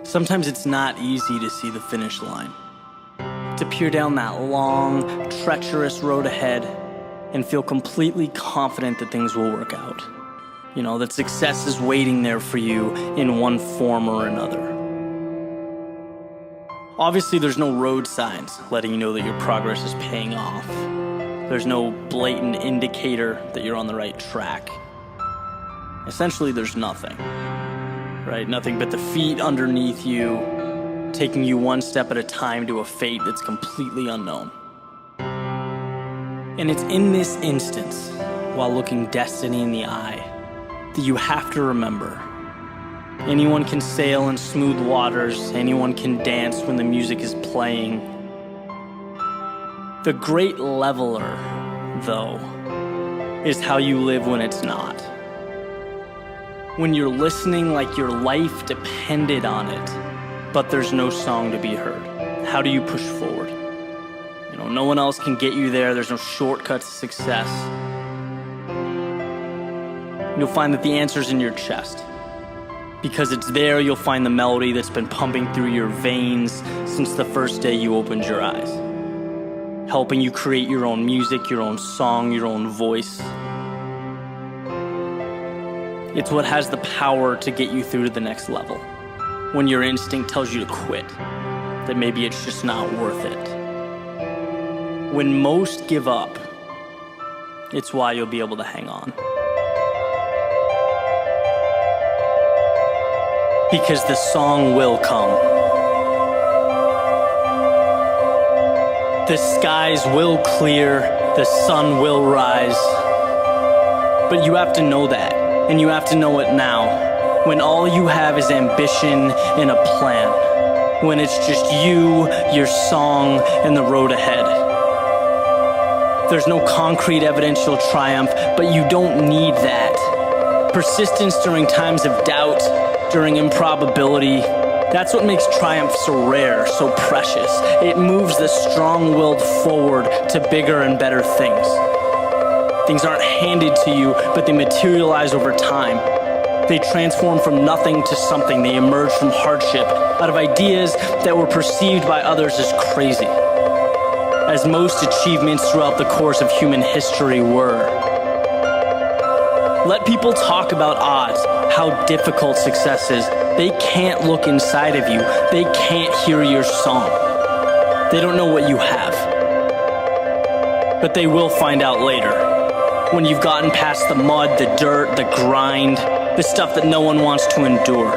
Sometimes it's not easy to see the finish line, to peer down that long, treacherous road ahead and feel completely confident that things will work out. You know, that success is waiting there for you in one form or another. Obviously, there's no road signs letting you know that your progress is paying off. There's no blatant indicator that you're on the right track. Essentially, there's nothing, right? Nothing but the feet underneath you, taking you one step at a time to a fate that's completely unknown. And it's in this instance, while looking destiny in the eye, that you have to remember, anyone can sail in smooth waters, anyone can dance when the music is playing. The great leveler, though, is how you live when it's not. When you're listening like your life depended on it, but there's no song to be heard. How do you push forward? You know, no one else can get you there. There's no shortcuts to success. You'll find that the answer's in your chest. Because it's there you'll find the melody that's been pumping through your veins since the first day you opened your eyes, helping you create your own music, your own song, your own voice. It's what has the power to get you through to the next level, when your instinct tells you to quit, that maybe it's just not worth it. When most give up, it's why you'll be able to hang on. Because the song will come. The skies will clear, the sun will rise. But you have to know that, and you have to know it now, when all you have is ambition and a plan, when it's just you, your song, and the road ahead. There's no concrete evidential triumph, but you don't need that. Persistence during times of doubt, during improbability, that's what makes triumph so rare, so precious. It moves the strong-willed forward to bigger and better things. Things aren't handed to you, but they materialize over time. They transform from nothing to something. They emerge from hardship, out of ideas that were perceived by others as crazy, as most achievements throughout the course of human history were. Let people talk about odds, how difficult success is. They can't look inside of you. They can't hear your song. They don't know what you have. But they will find out later, when you've gotten past the mud, the dirt, the grind, the stuff that no one wants to endure.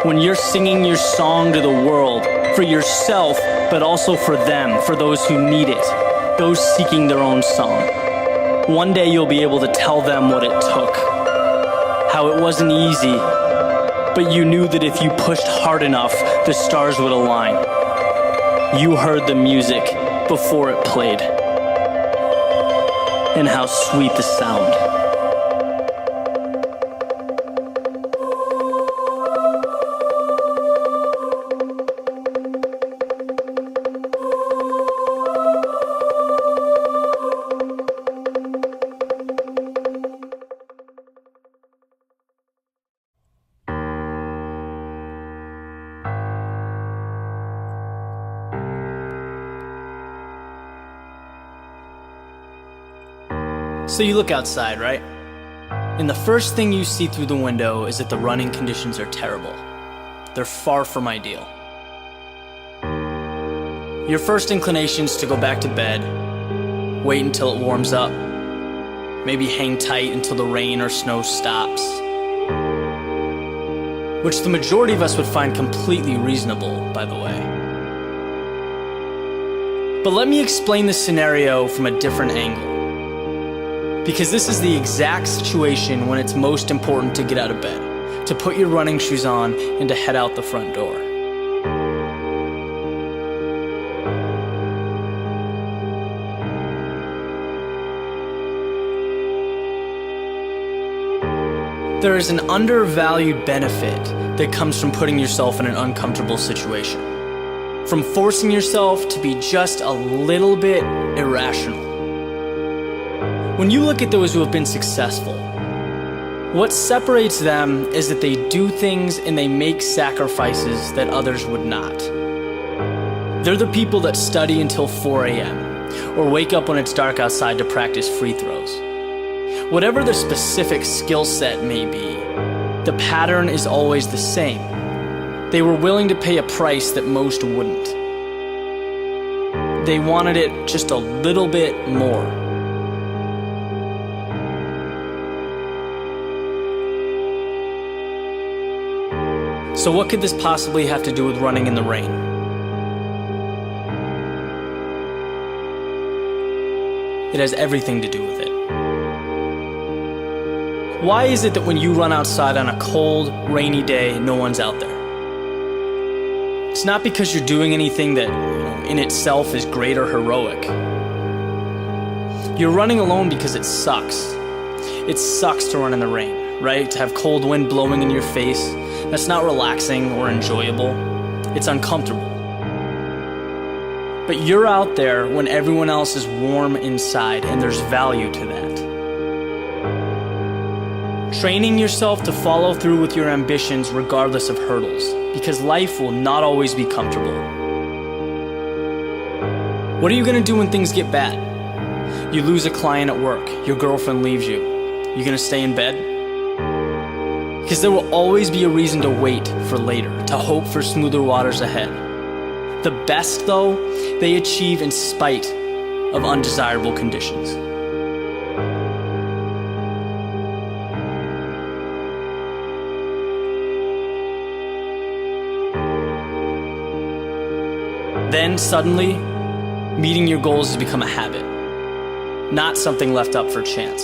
When you're singing your song to the world, for yourself, but also for them, for those who need it, those seeking their own song. One day you'll be able to tell them what it took, how it wasn't easy, but you knew that if you pushed hard enough, the stars would align. You heard the music before it played, and how sweet the sound. So you look outside, right? And the first thing you see through the window is that the running conditions are terrible. They're far from ideal. Your first inclination is to go back to bed, wait until it warms up, maybe hang tight until the rain or snow stops, which the majority of us would find completely reasonable, by the way. But let me explain the scenario from a different angle. Because this is the exact situation when it's most important to get out of bed, to put your running shoes on, and to head out the front door. There is an undervalued benefit that comes from putting yourself in an uncomfortable situation, from forcing yourself to be just a little bit irrational. When you look at those who have been successful, What separates them is that they do things and they make sacrifices that others would not. They're the people that study until 4 a.m. or wake up when it's dark outside to practice free throws. Whatever the specific skill set may be, the pattern is always the same. They were willing to pay a price that most wouldn't. They wanted it just a little bit more. So what could this possibly have to do with running in the rain? It has everything to do with it. Why is it that when you run outside on a cold, rainy day, no one's out there? It's not because you're doing anything that, in itself is great or heroic. You're running alone because it sucks. It sucks to run in the rain, right? To have cold wind blowing in your face. That's not relaxing or enjoyable. It's uncomfortable. But you're out there when everyone else is warm inside, and there's value to that. Training yourself to follow through with your ambitions regardless of hurdles, because life will not always be comfortable. What are you gonna do when things get bad? You lose a client at work, your girlfriend leaves you. You gonna stay in bed? Because there will always be a reason to wait for later, to hope for smoother waters ahead. The best, though, they achieve in spite of undesirable conditions. Then, suddenly, meeting your goals has become a habit, not something left up for chance.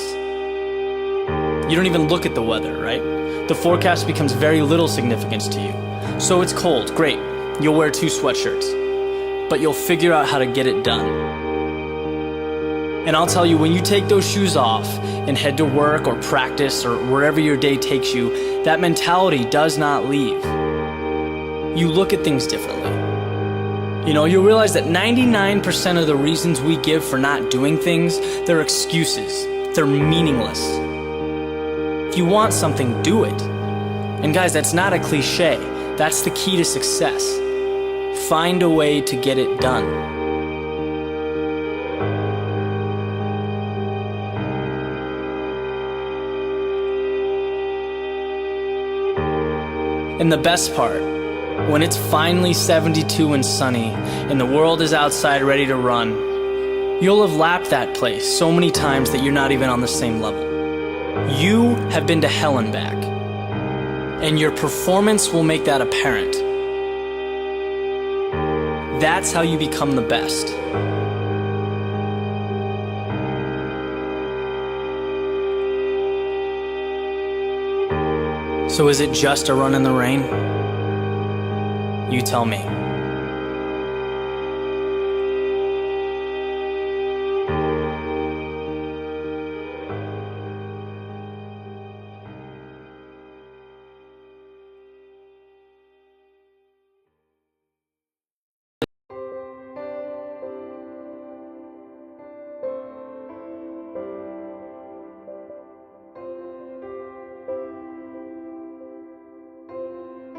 You don't even look at the weather, right? The forecast becomes very little significance to you. So it's cold, great. You'll wear 2 sweatshirts. But you'll figure out how to get it done. And I'll tell you, when you take those shoes off and head to work or practice or wherever your day takes you, that mentality does not leave. You look at things differently. You'll realize that 99% of the reasons we give for not doing things, they're excuses. They're meaningless. If you want something, do it. And guys, that's not a cliche. That's the key to success. Find a way to get it done. And the best part, when it's finally 72 and sunny and the world is outside ready to run, you'll have lapped that place so many times that you're not even on the same level. You have been to hell and back, and your performance will make that apparent. That's how you become the best. So is it just a run in the rain? You tell me.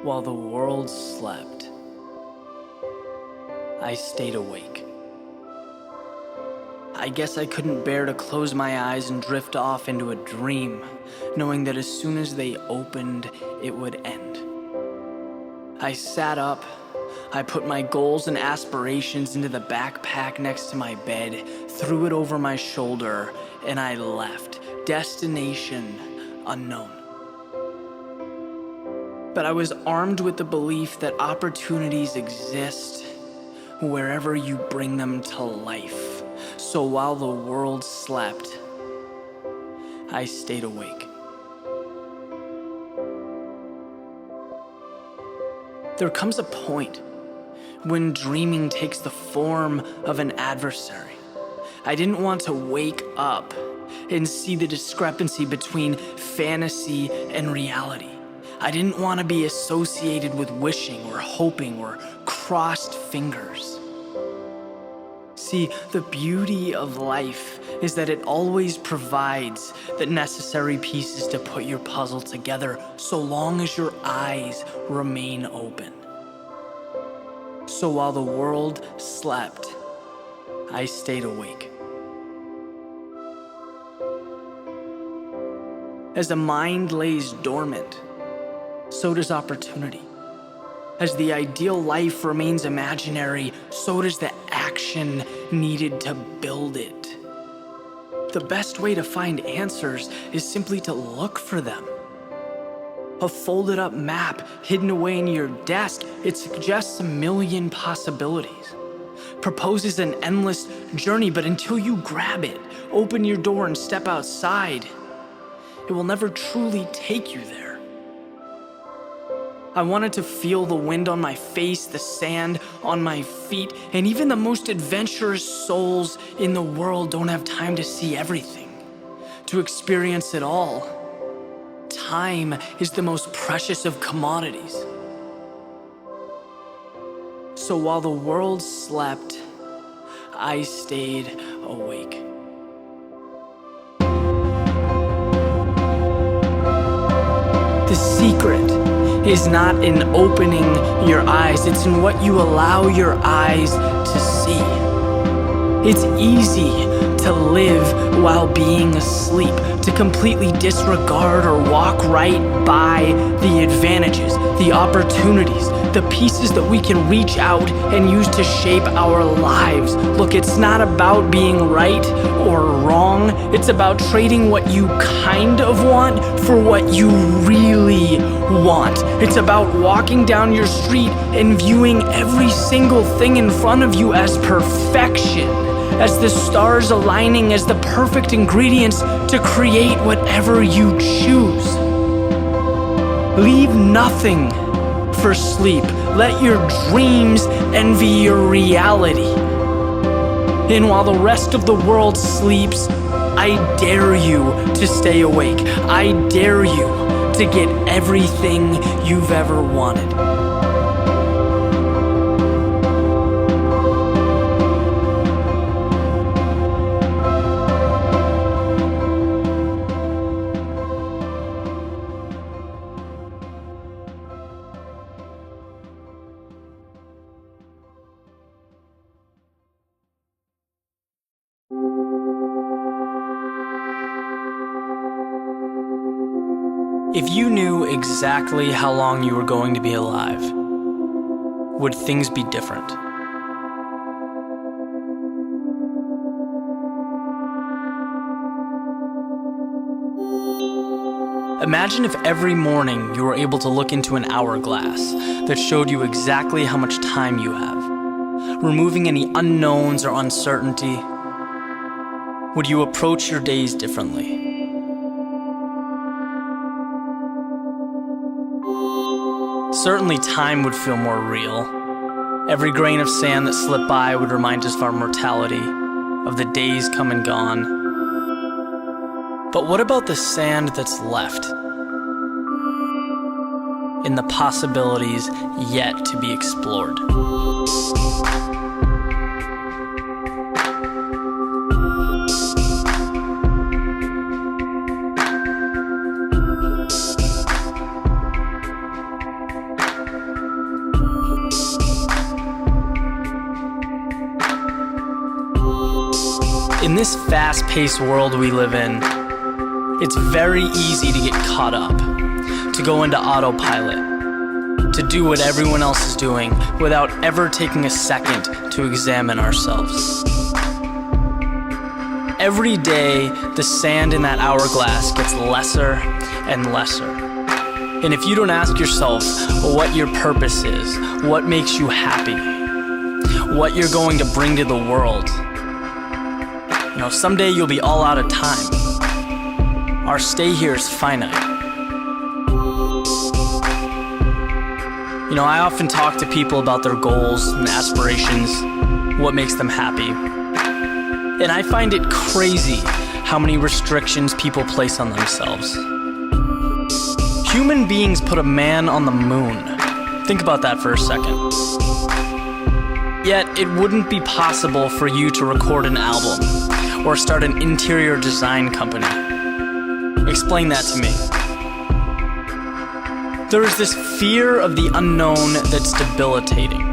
While the world slept, I stayed awake. I guess I couldn't bear to close my eyes and drift off into a dream, knowing that as soon as they opened, it would end. I sat up, I put my goals and aspirations into the backpack next to my bed, threw it over my shoulder, and I left. Destination unknown. But I was armed with the belief that opportunities exist wherever you bring them to life. So while the world slept, I stayed awake. There comes a point when dreaming takes the form of an adversary. I didn't want to wake up and see the discrepancy between fantasy and reality. I didn't want to be associated with wishing or hoping or crossed fingers. See, the beauty of life is that it always provides the necessary pieces to put your puzzle together so long as your eyes remain open. So while the world slept, I stayed awake. As the mind lays dormant, so does opportunity. As the ideal life remains imaginary, so does the action needed to build it. The best way to find answers is simply to look for them. A folded up map hidden away in your desk, it suggests a million possibilities. Proposes an endless journey, but until you grab it, open your door and step outside, it will never truly take you there. I wanted to feel the wind on my face, the sand on my feet, and even the most adventurous souls in the world don't have time to see everything, to experience it all. Time is the most precious of commodities. So while the world slept, I stayed awake. The secret is not in opening your eyes, it's in what you allow your eyes to see. It's easy to live while being asleep, to completely disregard or walk right by the advantages, the opportunities, the pieces that we can reach out and use to shape our lives. Look, it's not about being right or wrong. It's about trading what you kind of want for what you really want. It's about walking down your street and viewing every single thing in front of you as perfection, as the stars aligning as the perfect ingredients to create whatever you choose. Leave nothing for sleep. Let your dreams envy your reality. And while the rest of the world sleeps, I dare you to stay awake. I dare you to get everything you've ever wanted. If you knew exactly how long you were going to be alive, would things be different? Imagine if every morning you were able to look into an hourglass that showed you exactly how much time you have, removing any unknowns or uncertainty. Would you approach your days differently? Certainly time would feel more real. Every grain of sand that slipped by would remind us of our mortality, of the days come and gone. But what about the sand that's left? In the possibilities yet to be explored. In this fast-paced world we live in, it's very easy to get caught up, to go into autopilot, to do what everyone else is doing without ever taking a second to examine ourselves. Every day, the sand in that hourglass gets lesser and lesser. And if you don't ask yourself what your purpose is, what makes you happy, what you're going to bring to the world, someday you'll be all out of time. Our stay here is finite. I often talk to people about their goals and aspirations, what makes them happy. And I find it crazy how many restrictions people place on themselves. Human beings put a man on the moon. Think about that for a second. Yet it wouldn't be possible for you to record an album or start an interior design company. Explain that to me. There is this fear of the unknown that's debilitating.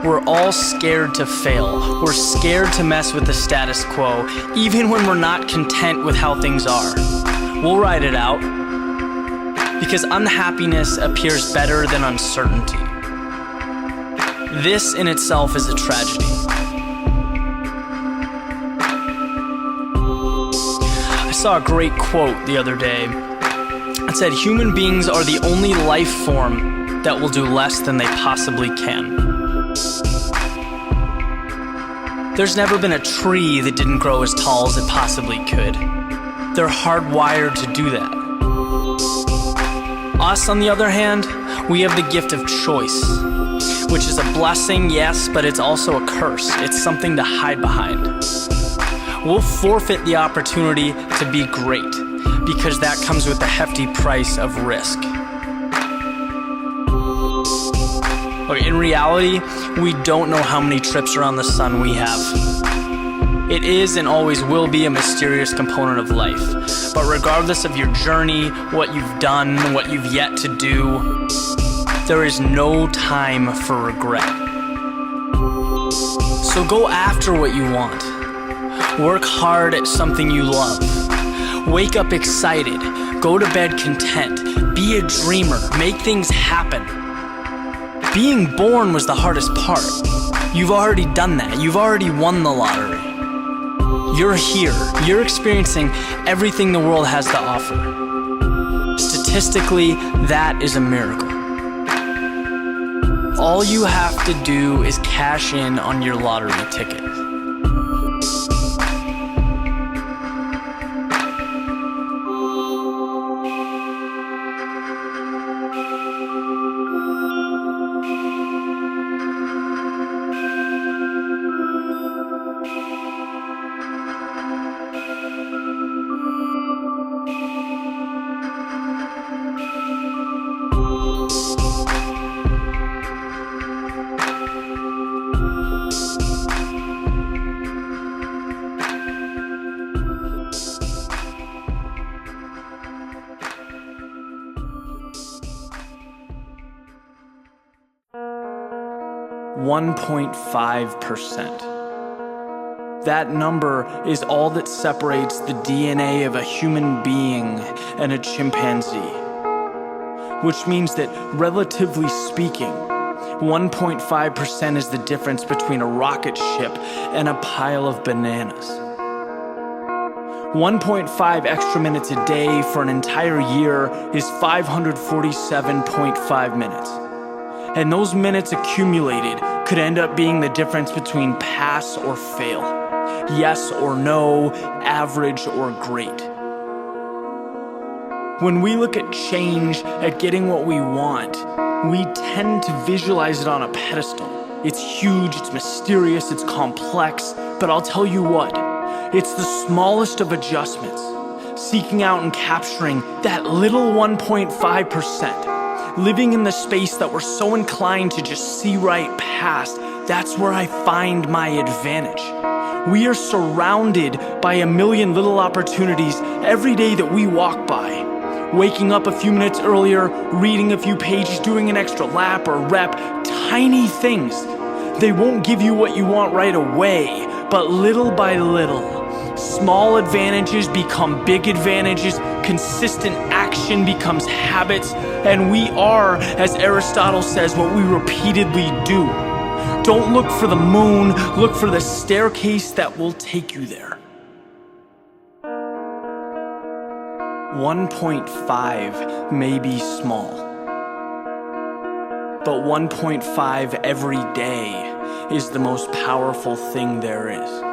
We're all scared to fail. We're scared to mess with the status quo, even when we're not content with how things are. We'll ride it out, because unhappiness appears better than uncertainty. This in itself is a tragedy. I saw a great quote the other day. It said, "Human beings are the only life form that will do less than they possibly can." There's never been a tree that didn't grow as tall as it possibly could. They're hardwired to do that. Us, on the other hand, we have the gift of choice, which is a blessing, yes, but it's also a curse. It's something to hide behind. We'll forfeit the opportunity to be great, because that comes with a hefty price of risk. Okay, in reality, we don't know how many trips around the sun we have. It is and always will be a mysterious component of life. But regardless of your journey, what you've done, what you've yet to do, there is no time for regret. So go after what you want. Work hard at something you love. Wake up excited. Go to bed content. Be a dreamer. Make things happen. Being born was the hardest part. You've already done that. You've already won the lottery. You're here. You're experiencing everything the world has to offer. Statistically, that is a miracle. All you have to do is cash in on your lottery ticket. .5%. That number is all that separates the DNA of a human being and a chimpanzee. Which means that, relatively speaking, 1.5% is the difference between a rocket ship and a pile of bananas. 1.5 extra minutes a day for an entire year is 547.5 minutes. And those minutes accumulated could end up being the difference between pass or fail, yes or no, average or great. When we look at change, at getting what we want, we tend to visualize it on a pedestal. It's huge, it's mysterious, it's complex, but I'll tell you what, it's the smallest of adjustments, seeking out and capturing that little 1.5%. Living in the space that we're so inclined to just see right past, that's where I find my advantage. We are surrounded by a million little opportunities every day that we walk by. Waking up a few minutes earlier, reading a few pages, doing an extra lap or rep, tiny things. They won't give you what you want right away, but little by little, small advantages become big advantages, consistent action becomes habits, and we are, as Aristotle says, what we repeatedly do. Don't look for the moon, look for the staircase that will take you there. 1.5 may be small, but 1.5 every day is the most powerful thing there is.